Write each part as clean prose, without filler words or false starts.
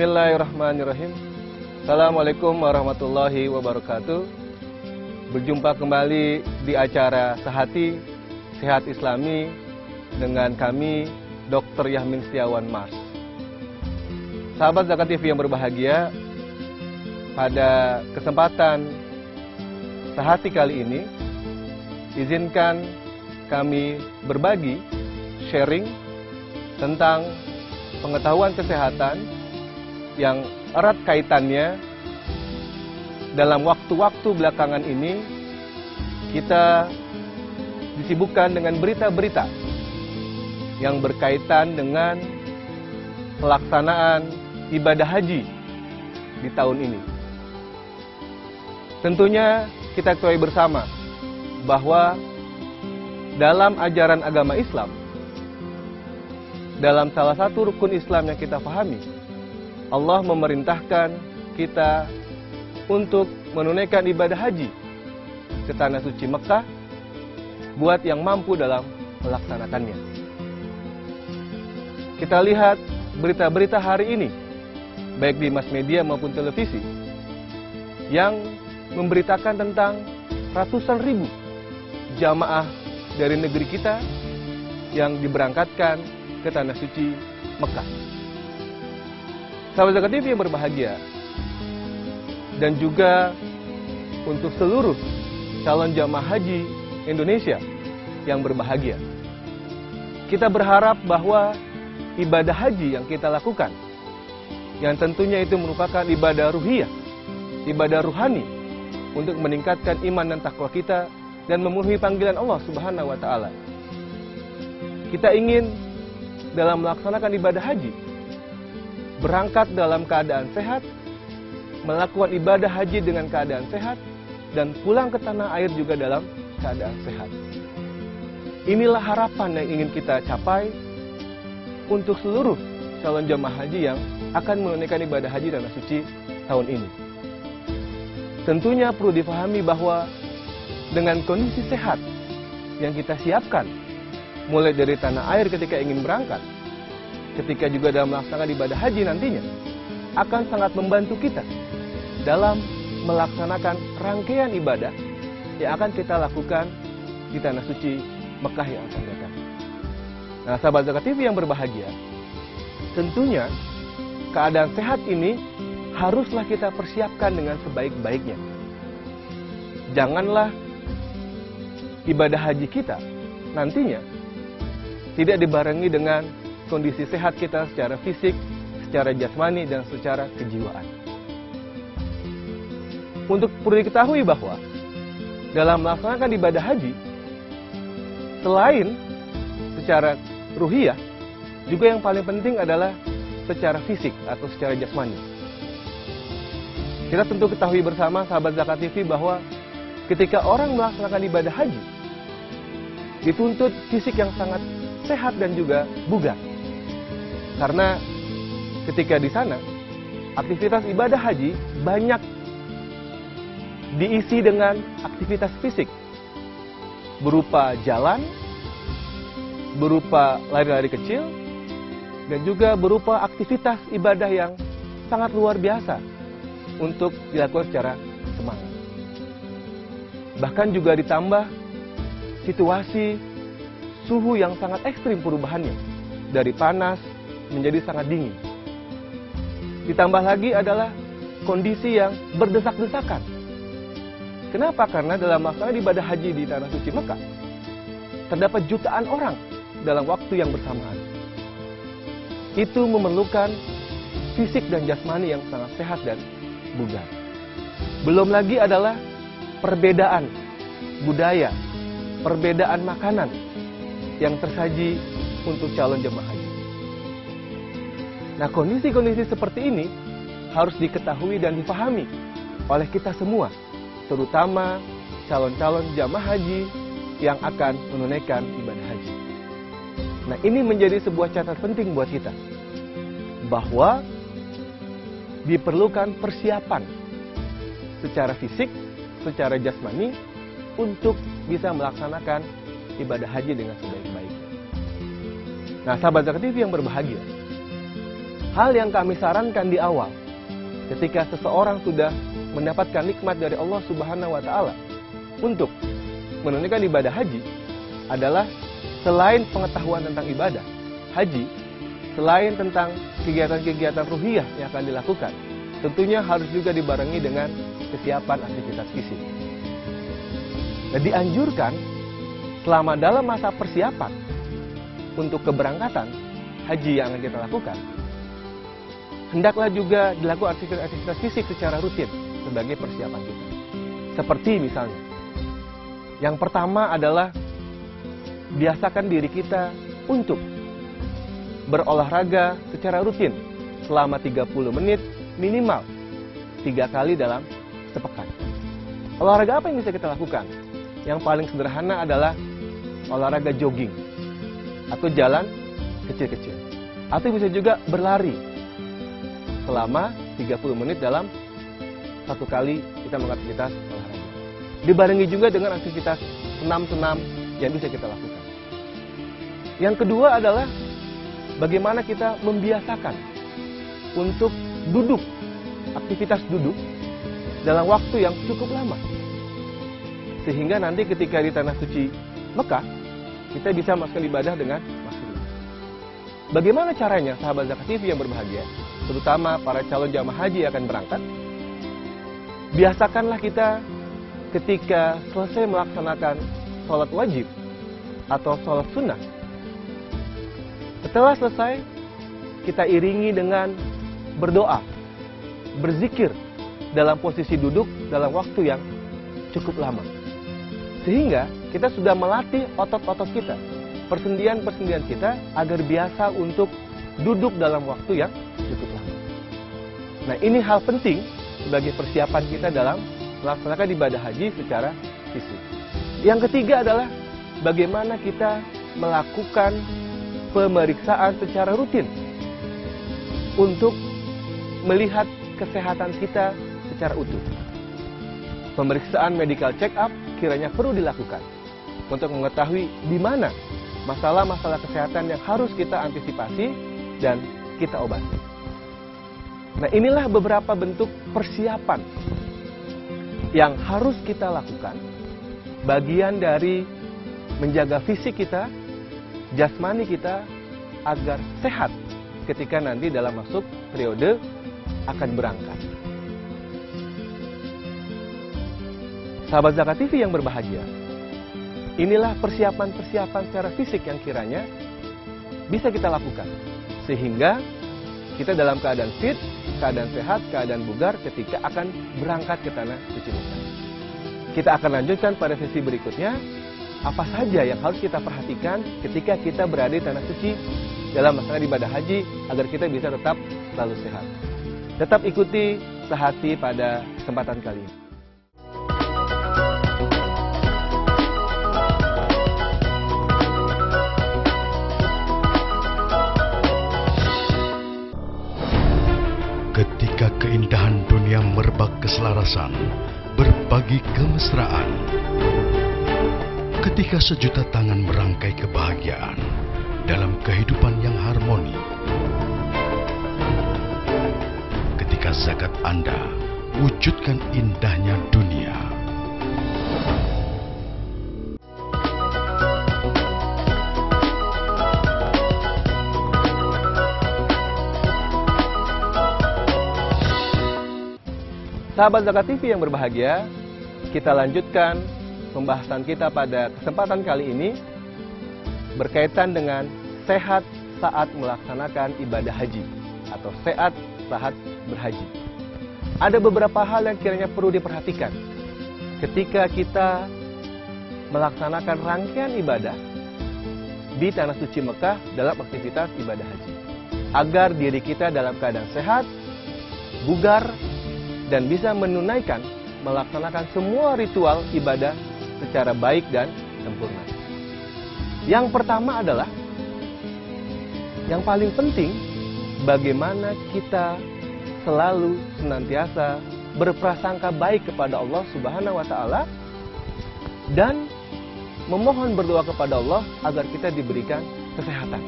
Bismillahirrahmanirrahim. Assalamualaikum warahmatullahi wabarakatuh. Berjumpa kembali di acara Sehati, Sehat Islami dengan kami, Dr. Yahmin Setiawan Mars. Sahabat Zakat TV yang berbahagia, pada kesempatan Sehati kali ini, izinkan kami berbagi, sharing tentang pengetahuan kesehatan yang erat kaitannya dalam waktu-waktu belakangan ini kita disibukkan dengan berita-berita yang berkaitan dengan pelaksanaan ibadah haji di tahun ini. Tentunya kita ketahui bersama bahwa dalam ajaran agama Islam, dalam salah satu rukun Islam yang kita pahami, Allah memerintahkan kita untuk menunaikan ibadah haji ke tanah suci Mekah buat yang mampu dalam melaksanakannya. Kita lihat berita-berita hari ini, baik di mass media maupun televisi, yang memberitakan tentang ratusan ribu jamaah dari negeri kita yang diberangkatkan ke tanah suci Mekah. Sahabat Zakat TV yang berbahagia, dan juga untuk seluruh calon jamaah haji Indonesia yang berbahagia, kita berharap bahwa ibadah haji yang kita lakukan, yang tentunya itu merupakan ibadah ruhiyah, ibadah ruhani untuk meningkatkan iman dan takwa kita dan memenuhi panggilan Allah Subhanahu wa Ta'ala. Kita ingin dalam melaksanakan ibadah haji berangkat dalam keadaan sehat, melakukan ibadah haji dengan keadaan sehat, dan pulang ke tanah air juga dalam keadaan sehat. Inilah harapan yang ingin kita capai untuk seluruh calon jamaah haji yang akan menunaikan ibadah haji tanah suci tahun ini. Tentunya perlu difahami bahwa dengan kondisi sehat yang kita siapkan, mulai dari tanah air ketika ingin berangkat, ketika juga dalam melaksanakan ibadah haji nantinya, akan sangat membantu kita dalam melaksanakan rangkaian ibadah yang akan kita lakukan di tanah suci Mekah yang akan datang. Nah, sahabat Zakat TV yang berbahagia, tentunya keadaan sehat ini haruslah kita persiapkan dengan sebaik-baiknya. Janganlah ibadah haji kita nantinya tidak dibarengi dengan kondisi sehat kita secara fisik, secara jasmani, dan secara kejiwaan. Untuk perlu diketahui bahwa dalam melaksanakan ibadah haji, selain secara ruhiyah, juga yang paling penting adalah secara fisik atau secara jasmani. Kita tentu ketahui bersama, sahabat Zakat TV, bahwa ketika orang melaksanakan ibadah haji, dituntut fisik yang sangat sehat dan juga bugar. Karena ketika di sana, aktivitas ibadah haji banyak diisi dengan aktivitas fisik, berupa jalan, berupa lari-lari kecil, dan juga berupa aktivitas ibadah yang sangat luar biasa untuk dilakukan secara semangat. Bahkan juga ditambah situasi suhu yang sangat ekstrim perubahannya, dari panas menjadi sangat dingin. Ditambah lagi adalah kondisi yang berdesak-desakan. Kenapa? Karena dalam melaksanakan ibadah haji di tanah suci Mekah, terdapat jutaan orang dalam waktu yang bersamaan. Itu memerlukan fisik dan jasmani yang sangat sehat dan bugar. Belum lagi adalah perbedaan budaya, perbedaan makanan yang tersaji untuk calon jemaah haji. Nah, kondisi-kondisi seperti ini harus diketahui dan dipahami oleh kita semua, terutama calon-calon jamaah haji yang akan menunaikan ibadah haji. Nah, ini menjadi sebuah catatan penting buat kita, bahwa diperlukan persiapan secara fisik, secara jasmani, untuk bisa melaksanakan ibadah haji dengan sebaik-baiknya. Nah, sahabat Zakat TV yang berbahagia, hal yang kami sarankan di awal ketika seseorang sudah mendapatkan nikmat dari Allah Subhanahu wa taala untuk menunaikan ibadah haji adalah selain pengetahuan tentang ibadah haji, selain tentang kegiatan-kegiatan ruhiyah yang akan dilakukan, tentunya harus juga dibarengi dengan kesiapan aktivitas fisik. Dan dianjurkan selama dalam masa persiapan untuk keberangkatan haji yang akan kita lakukan, hendaklah juga dilakukan aktivitas fisik secara rutin sebagai persiapan kita. Seperti misalnya, yang pertama adalah biasakan diri kita untuk berolahraga secara rutin selama 30 menit minimal 3 kali dalam sepekan. Olahraga apa yang bisa kita lakukan? Yang paling sederhana adalah olahraga jogging atau jalan kecil-kecil. Atau bisa juga berlari selama 30 menit dalam 1 kali kita melakukan aktivitas olahraga. Dibarengi juga dengan aktivitas senam-senam yang bisa kita lakukan. Yang kedua adalah bagaimana kita membiasakan untuk duduk, aktivitas duduk dalam waktu yang cukup lama. Sehingga nanti ketika di Tanah Suci Mekah, kita bisa melakukan ibadah dengan maksimal. Bagaimana caranya, sahabat Zakat TV yang berbahagia, terutama para calon jamaah haji yang akan berangkat? Biasakanlah kita ketika selesai melaksanakan sholat wajib atau sholat sunnah, setelah selesai, kita iringi dengan berdoa, berzikir dalam posisi duduk dalam waktu yang cukup lama. Sehingga kita sudah melatih otot-otot kita, persendian-persendian kita agar biasa untuk duduk dalam waktu yang cukup lama. Nah, ini hal penting sebagai persiapan kita dalam melaksanakan ibadah haji secara fisik. Yang ketiga adalah bagaimana kita melakukan pemeriksaan secara rutin untuk melihat kesehatan kita secara utuh. Pemeriksaan medical check up kiranya perlu dilakukan untuk mengetahui di mana masalah-masalah kesehatan yang harus kita antisipasi dan kita obati. Nah, inilah beberapa bentuk persiapan yang harus kita lakukan, bagian dari menjaga fisik kita, jasmani kita, agar sehat ketika nanti dalam masuk periode akan berangkat. Sahabat Zakat TV yang berbahagia, inilah persiapan-persiapan secara fisik yang kiranya bisa kita lakukan, sehingga kita dalam keadaan fit, keadaan sehat, keadaan bugar ketika akan berangkat ke Tanah Suci Mekah. Kita akan lanjutkan pada sesi berikutnya, apa saja yang harus kita perhatikan ketika kita berada di Tanah Suci dalam melaksanakan ibadah haji agar kita bisa tetap selalu sehat. Tetap ikuti Sehati pada kesempatan kali ini. Ketika keindahan dunia merebak keselarasan, berbagi kemesraan. Ketika sejuta tangan merangkai kebahagiaan dalam kehidupan yang harmoni. Ketika zakat Anda wujudkan indahnya dunia. Sahabat Zakat TV yang berbahagia, kita lanjutkan pembahasan kita pada kesempatan kali ini berkaitan dengan sehat saat melaksanakan ibadah haji atau sehat saat berhaji. Ada beberapa hal yang kiranya perlu diperhatikan ketika kita melaksanakan rangkaian ibadah di Tanah Suci Mekah dalam aktivitas ibadah haji, agar diri kita dalam keadaan sehat, bugar, dan bisa menunaikan, melaksanakan semua ritual ibadah secara baik dan sempurna. Yang pertama adalah, yang paling penting, bagaimana kita selalu senantiasa berprasangka baik kepada Allah Subhanahu wa taala dan memohon berdoa kepada Allah agar kita diberikan kesehatan.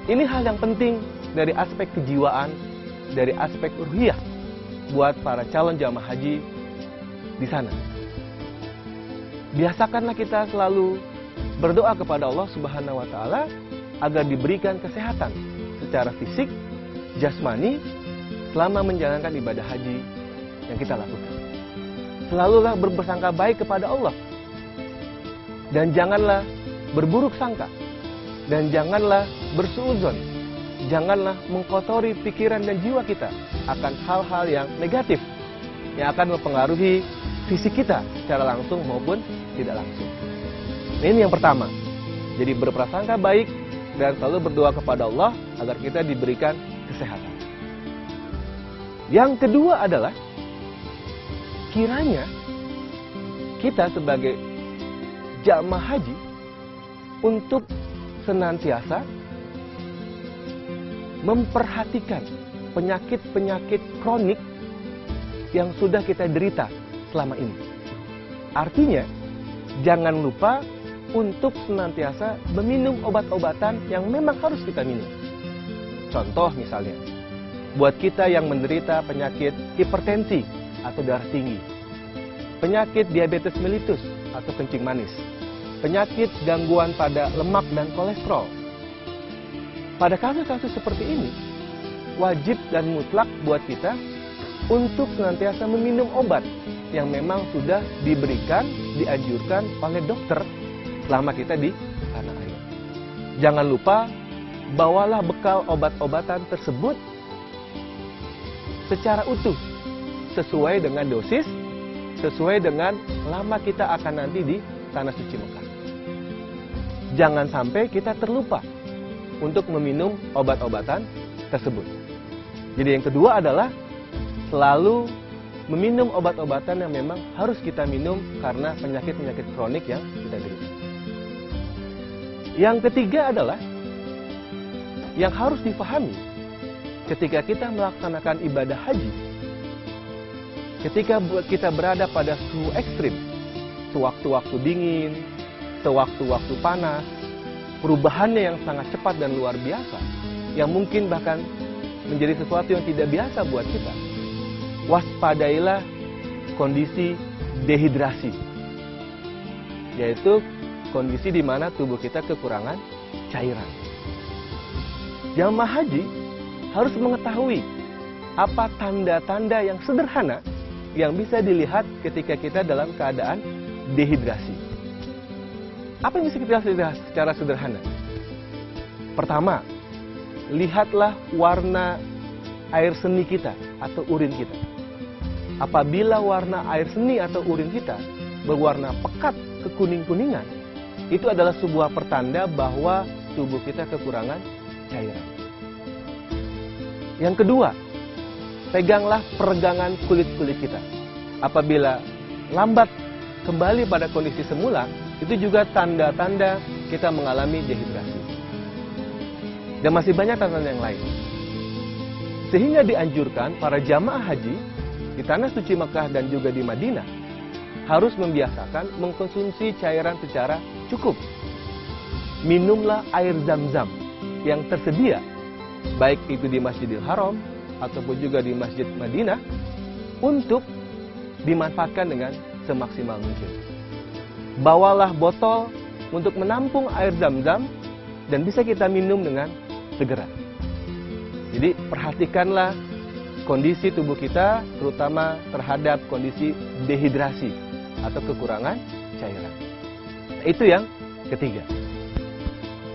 Ini hal yang penting dari aspek kejiwaan, dari aspek ruhiyah buat para calon jamaah haji di sana. Biasakanlah kita selalu berdoa kepada Allah Subhanahu wa taala agar diberikan kesehatan secara fisik, jasmani selama menjalankan ibadah haji yang kita lakukan. Selalulah berprasangka baik kepada Allah. Dan janganlah berburuk sangka. Dan janganlah bersuudzon. Janganlah mengkotori pikiran dan jiwa kita akan hal-hal yang negatif yang akan mempengaruhi fisik kita secara langsung maupun tidak langsung. Ini yang pertama. Jadi berprasangka baik dan selalu berdoa kepada Allah agar kita diberikan kesehatan. Yang kedua adalah kiranya kita sebagai jamaah haji untuk senantiasa memperhatikan penyakit-penyakit kronik yang sudah kita derita selama ini. Artinya, jangan lupa untuk senantiasa meminum obat-obatan yang memang harus kita minum. Contoh misalnya, buat kita yang menderita penyakit hipertensi atau darah tinggi, penyakit diabetes mellitus atau kencing manis, penyakit gangguan pada lemak dan kolesterol. Pada kasus-kasus seperti ini, wajib dan mutlak buat kita untuk senantiasa meminum obat yang memang sudah diberikan, dianjurkan oleh dokter selama kita di tanah air. Jangan lupa, bawalah bekal obat-obatan tersebut secara utuh, sesuai dengan dosis, sesuai dengan lama kita akan nanti di Tanah Suci Mekah. Jangan sampai kita terlupa untuk meminum obat-obatan tersebut. Jadi yang kedua adalah selalu meminum obat-obatan yang memang harus kita minum karena penyakit-penyakit kronik yang kita derita. Yang ketiga adalah yang harus difahami ketika kita melaksanakan ibadah haji. Ketika kita berada pada suhu ekstrim, sewaktu-waktu dingin, sewaktu-waktu panas, perubahannya yang sangat cepat dan luar biasa, yang mungkin bahkan menjadi sesuatu yang tidak biasa buat kita. Waspadailah kondisi dehidrasi, yaitu kondisi di mana tubuh kita kekurangan cairan. Jamaah haji harus mengetahui apa tanda-tanda yang sederhana yang bisa dilihat ketika kita dalam keadaan dehidrasi. Apa yang bisa kita lihat secara sederhana? Pertama, lihatlah warna air seni kita atau urin kita. Apabila warna air seni atau urin kita berwarna pekat kekuning-kuningan, itu adalah sebuah pertanda bahwa tubuh kita kekurangan cairan. Yang kedua, peganglah peregangan kulit-kulit kita. Apabila lambat kembali pada kondisi semula, itu juga tanda-tanda kita mengalami dehidrasi. Dan masih banyak tanda-tanda yang lain. Sehingga dianjurkan para jamaah haji di Tanah Suci Mekah dan juga di Madinah harus membiasakan mengkonsumsi cairan secara cukup. Minumlah air zam-zam yang tersedia, baik itu di Masjidil Haram ataupun juga di Masjid Madinah, untuk dimanfaatkan dengan semaksimal mungkin. Bawalah botol untuk menampung air zam-zam dan bisa kita minum dengan segera. Jadi perhatikanlah kondisi tubuh kita, terutama terhadap kondisi dehidrasi atau kekurangan cairan. Itu yang ketiga.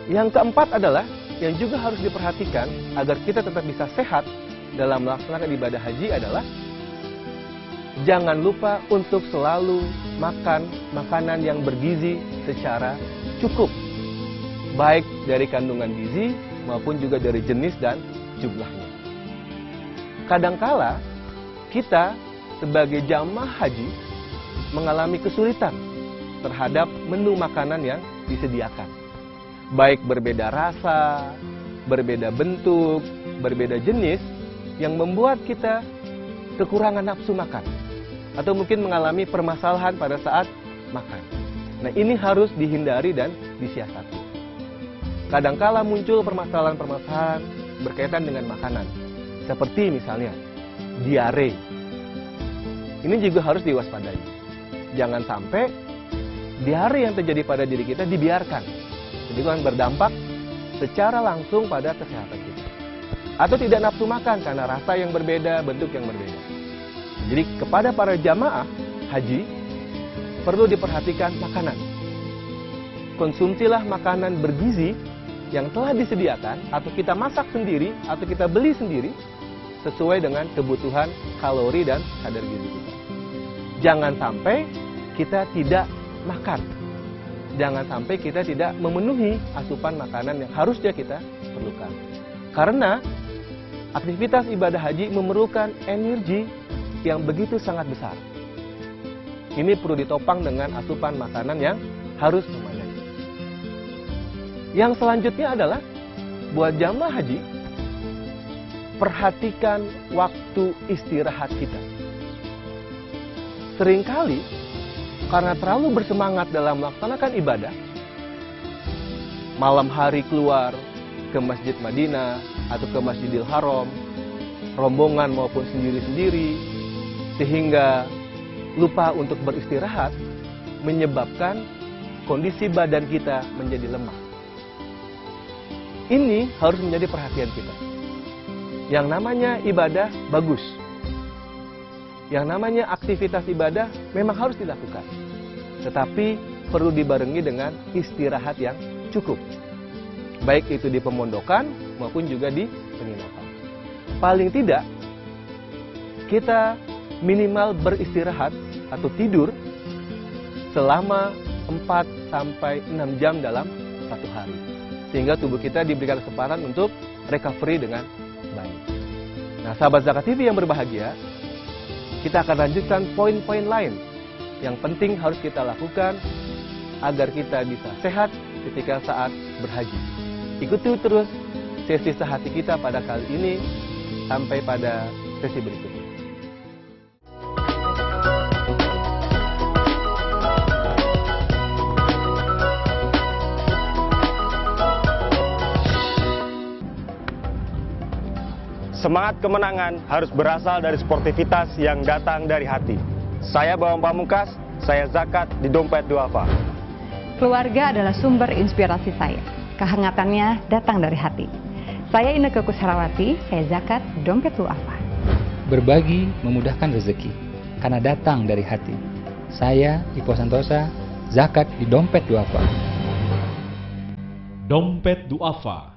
Yang keempat adalah yang juga harus diperhatikan agar kita tetap bisa sehat dalam melaksanakan ibadah haji adalah jangan lupa untuk selalu makan makanan yang bergizi secara cukup, baik dari kandungan gizi maupun juga dari jenis dan jumlahnya. Kadangkala kita sebagai jamaah haji mengalami kesulitan terhadap menu makanan yang disediakan, baik berbeda rasa, berbeda bentuk, berbeda jenis, yang membuat kita kekurangan nafsu makan atau mungkin mengalami permasalahan pada saat makan. Nah, ini harus dihindari dan disiasati. Kadangkala muncul permasalahan-permasalahan berkaitan dengan makanan. Seperti misalnya diare. Ini juga harus diwaspadai. Jangan sampai diare yang terjadi pada diri kita dibiarkan. Jadi itu akan berdampak secara langsung pada kesehatan kita. Atau tidak nafsu makan karena rasa yang berbeda, bentuk yang berbeda. Jadi kepada para jamaah haji perlu diperhatikan makanan. Konsumsilah makanan bergizi yang telah disediakan atau kita masak sendiri atau kita beli sendiri sesuai dengan kebutuhan kalori dan kadar gizi kita. Jangan sampai kita tidak makan. Jangan sampai kita tidak memenuhi asupan makanan yang harusnya kita perlukan. Karena aktivitas ibadah haji memerlukan energi yang begitu sangat besar. Ini perlu ditopang dengan asupan makanan yang harus memadai. Yang selanjutnya adalah buat jamaah haji, perhatikan waktu istirahat kita. Seringkali karena terlalu bersemangat dalam melaksanakan ibadah, malam hari keluar ke Masjid Madinah atau ke Masjidil Haram, rombongan maupun sendiri-sendiri, sehingga lupa untuk beristirahat, menyebabkan kondisi badan kita menjadi lemah. Ini harus menjadi perhatian kita. Yang namanya ibadah bagus. Yang namanya aktivitas ibadah memang harus dilakukan. Tetapi perlu dibarengi dengan istirahat yang cukup. Baik itu di pemondokan maupun juga di penginapan. Paling tidak, kita minimal beristirahat atau tidur selama 4-6 jam dalam satu hari. Sehingga tubuh kita diberikan kesempatan untuk recovery dengan baik. Nah, sahabat Zakat TV yang berbahagia, kita akan lanjutkan poin-poin lain yang penting harus kita lakukan agar kita bisa sehat ketika saat berhaji. Ikuti terus sesi sehati kita pada kali ini sampai pada sesi berikutnya. Semangat kemenangan harus berasal dari sportivitas yang datang dari hati. Saya Bawang Pamungkas, saya zakat di Dompet Duafa. Keluarga adalah sumber inspirasi saya. Kehangatannya datang dari hati. Saya Inneke Kusharawati, saya zakat di Dompet Duafa. Berbagi memudahkan rezeki, karena datang dari hati. Saya Ipo Santosa, zakat di Dompet Duafa. Dompet Duafa.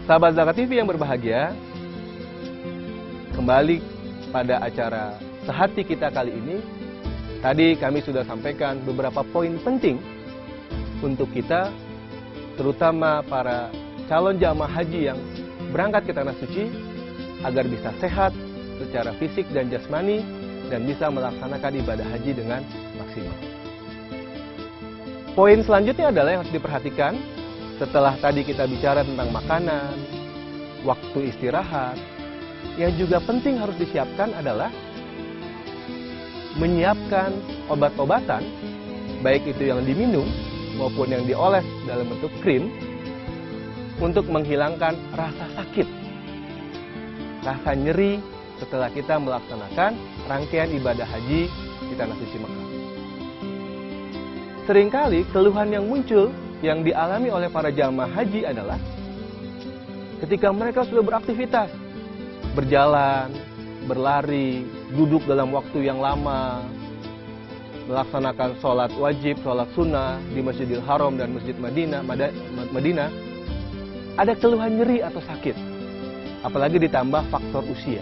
Sahabat Zakat TV yang berbahagia, kembali pada acara sehati kita kali ini. Tadi kami sudah sampaikan beberapa poin penting untuk kita, terutama para calon jamaah haji yang berangkat ke Tanah Suci, agar bisa sehat secara fisik dan jasmani dan bisa melaksanakan ibadah haji dengan maksimal. Poin selanjutnya adalah yang harus diperhatikan. Setelah tadi kita bicara tentang makanan, waktu istirahat, yang juga penting harus disiapkan adalah menyiapkan obat-obatan, baik itu yang diminum maupun yang dioles dalam bentuk krim, untuk menghilangkan rasa sakit, rasa nyeri setelah kita melaksanakan rangkaian ibadah haji di Tanah Suci Mekah. Seringkali keluhan yang muncul yang dialami oleh para jamaah haji adalah ketika mereka sudah beraktivitas, berjalan, berlari, duduk dalam waktu yang lama, melaksanakan sholat wajib, sholat sunnah di Masjidil Haram dan Masjid Madinah, ada keluhan nyeri atau sakit, apalagi ditambah faktor usia.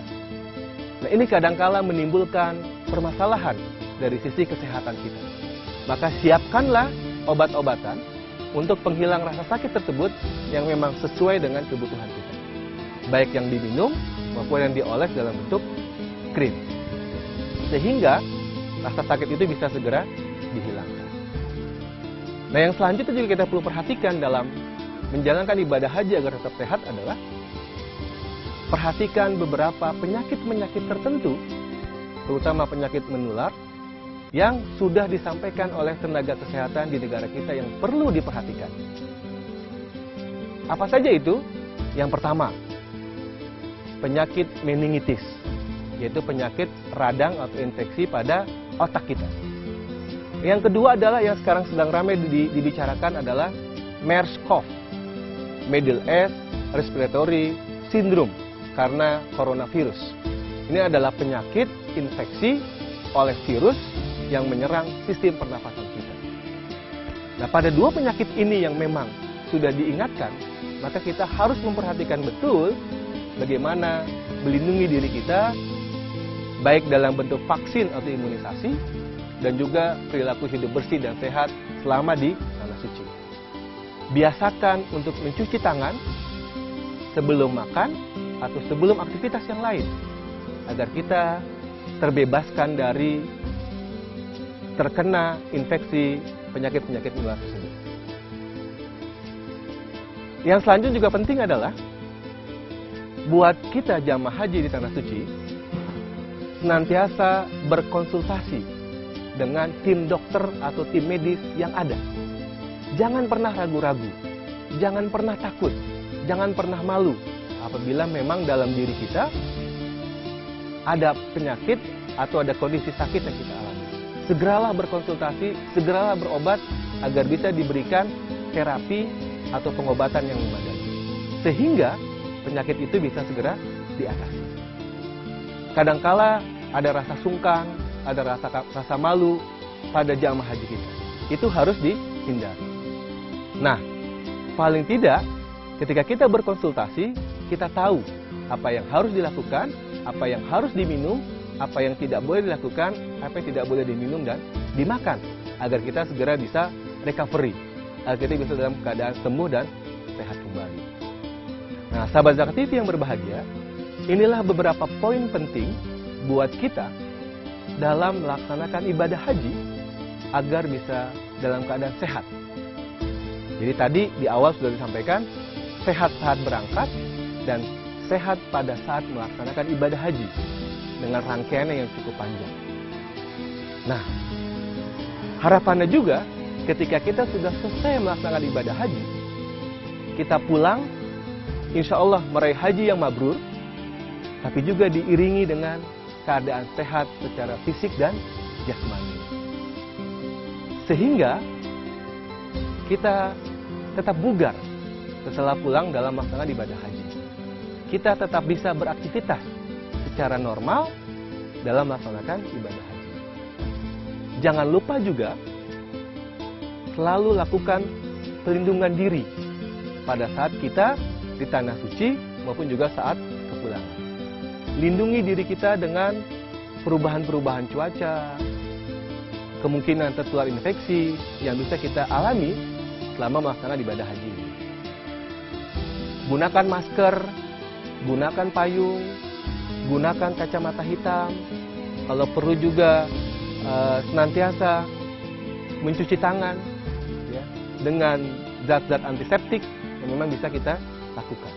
Nah, ini kadangkala menimbulkan permasalahan dari sisi kesehatan kita. Maka siapkanlah obat-obatan untuk penghilang rasa sakit tersebut yang memang sesuai dengan kebutuhan kita. Baik yang diminum maupun yang dioles dalam bentuk krim. Sehingga rasa sakit itu bisa segera dihilangkan. Nah, yang selanjutnya juga kita perlu perhatikan dalam menjalankan ibadah haji agar tetap sehat adalah perhatikan beberapa penyakit-penyakit tertentu terutama penyakit menular, yang sudah disampaikan oleh tenaga kesehatan di negara kita yang perlu diperhatikan. Apa saja itu? Yang pertama, penyakit meningitis, yaitu penyakit radang atau infeksi pada otak kita. Yang kedua adalah yang sekarang sedang ramai dibicarakan adalah MERS-CoV, Middle East Respiratory Syndrome, karena coronavirus. Ini adalah penyakit infeksi oleh virus yang menyerang sistem pernafasan kita. Nah, pada dua penyakit ini yang memang sudah diingatkan, maka kita harus memperhatikan betul bagaimana melindungi diri kita, baik dalam bentuk vaksin atau imunisasi, dan juga perilaku hidup bersih dan sehat selama di tanah suci. Biasakan untuk mencuci tangan sebelum makan atau sebelum aktivitas yang lain, agar kita terbebaskan dari terkena infeksi penyakit-penyakit menular tersebut. Yang selanjutnya juga penting adalah buat kita jamaah haji di tanah suci senantiasa berkonsultasi dengan tim dokter atau tim medis yang ada. Jangan pernah ragu-ragu, jangan pernah takut, jangan pernah malu apabila memang dalam diri kita ada penyakit atau ada kondisi sakit yang kita alami. Segeralah berkonsultasi, segeralah berobat agar bisa diberikan terapi atau pengobatan yang memadai, sehingga penyakit itu bisa segera diatasi. Kadangkala ada rasa sungkan, ada rasa malu pada jamaah haji kita. Itu harus dihindari. Nah, paling tidak ketika kita berkonsultasi, kita tahu apa yang harus dilakukan, apa yang harus diminum, apa yang tidak boleh dilakukan, apa yang tidak boleh diminum dan dimakan, agar kita segera bisa recovery, agar kita bisa dalam keadaan sembuh dan sehat kembali. Nah, sahabat Zakat TV yang berbahagia, inilah beberapa poin penting buat kita dalam melaksanakan ibadah haji agar bisa dalam keadaan sehat. Jadi tadi di awal sudah disampaikan, sehat saat berangkat dan sehat pada saat melaksanakan ibadah haji dengan rangkaiannya yang cukup panjang. Nah, harapannya juga ketika kita sudah selesai melaksanakan ibadah haji, kita pulang insya Allah meraih haji yang mabrur, tapi juga diiringi dengan keadaan sehat secara fisik dan jasmani. Sehingga kita tetap bugar setelah pulang dalam melaksanakan ibadah haji. Kita tetap bisa beraktivitas secara normal dalam melaksanakan ibadah haji. Jangan lupa juga selalu lakukan pelindungan diri pada saat kita di tanah suci maupun juga saat kepulangan. Lindungi diri kita dengan perubahan-perubahan cuaca, kemungkinan tertular infeksi yang bisa kita alami selama melaksanakan ibadah haji ini. Gunakan masker, gunakan payung, gunakan kacamata hitam. Kalau perlu juga senantiasa mencuci tangan ya, dengan zat-zat antiseptik yang memang bisa kita lakukan.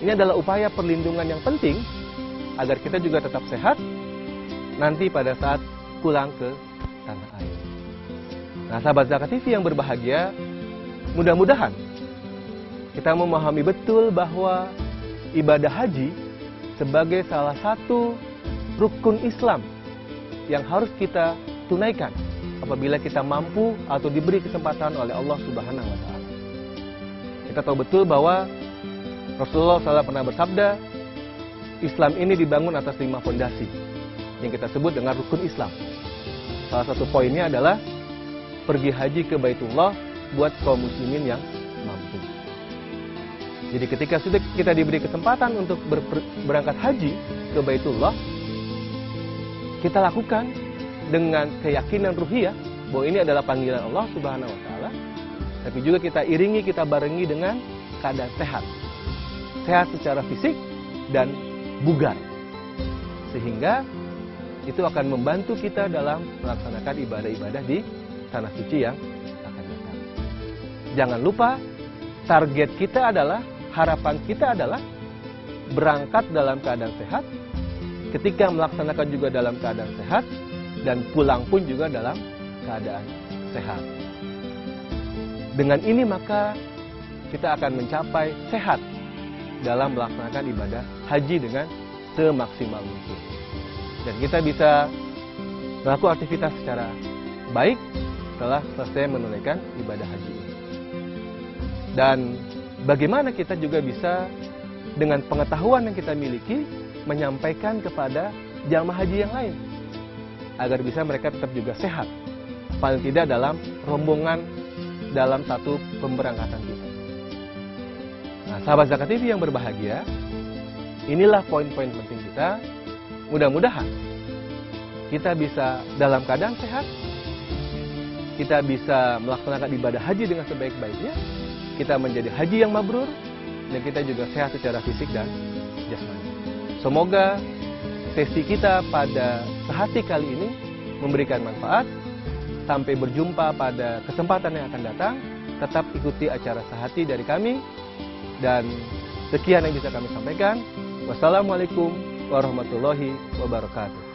Ini adalah upaya perlindungan yang penting agar kita juga tetap sehat nanti pada saat pulang ke tanah air. Nah, sahabat Zakat TV yang berbahagia, mudah-mudahan kita memahami betul bahwa ibadah haji sebagai salah satu rukun Islam yang harus kita tunaikan apabila kita mampu atau diberi kesempatan oleh Allah Subhanahu wa Ta'ala. Kita tahu betul bahwa Rasulullah SAW pernah bersabda, Islam ini dibangun atas 5 fondasi yang kita sebut dengan rukun Islam. Salah satu poinnya adalah pergi haji ke Baitullah buat kaum muslimin yang mampu. Jadi ketika sudah kita diberi kesempatan untuk berangkat haji ke Baitullah, kita lakukan dengan keyakinan ruhiyah bahwa ini adalah panggilan Allah Subhanahu wa Ta'ala, tapi juga kita iringi, kita barengi dengan keadaan sehat. Sehat secara fisik dan bugar. Sehingga itu akan membantu kita dalam melaksanakan ibadah-ibadah di tanah suci yang akan datang. Jangan lupa, target kita adalah, harapan kita adalah berangkat dalam keadaan sehat, ketika melaksanakan juga dalam keadaan sehat, dan pulang pun juga dalam keadaan sehat. Dengan ini maka kita akan mencapai sehat dalam melaksanakan ibadah haji dengan semaksimal mungkin. Dan kita bisa melakukan aktivitas secara baik setelah selesai menunaikan ibadah haji ini. Dan bagaimana kita juga bisa dengan pengetahuan yang kita miliki menyampaikan kepada jamaah haji yang lain agar bisa mereka tetap juga sehat, paling tidak dalam rombongan dalam satu pemberangkatan kita. Nah, sahabat Zakat TV yang berbahagia, inilah poin-poin penting kita. Mudah-mudahan kita bisa dalam keadaan sehat, kita bisa melaksanakan ibadah haji dengan sebaik-baiknya, kita menjadi haji yang mabrur, dan kita juga sehat secara fisik dan jasmani. Semoga sesi kita pada sehati kali ini memberikan manfaat. Sampai berjumpa pada kesempatan yang akan datang. Tetap ikuti acara sehati dari kami. Dan sekian yang bisa kami sampaikan. Wassalamualaikum warahmatullahi wabarakatuh.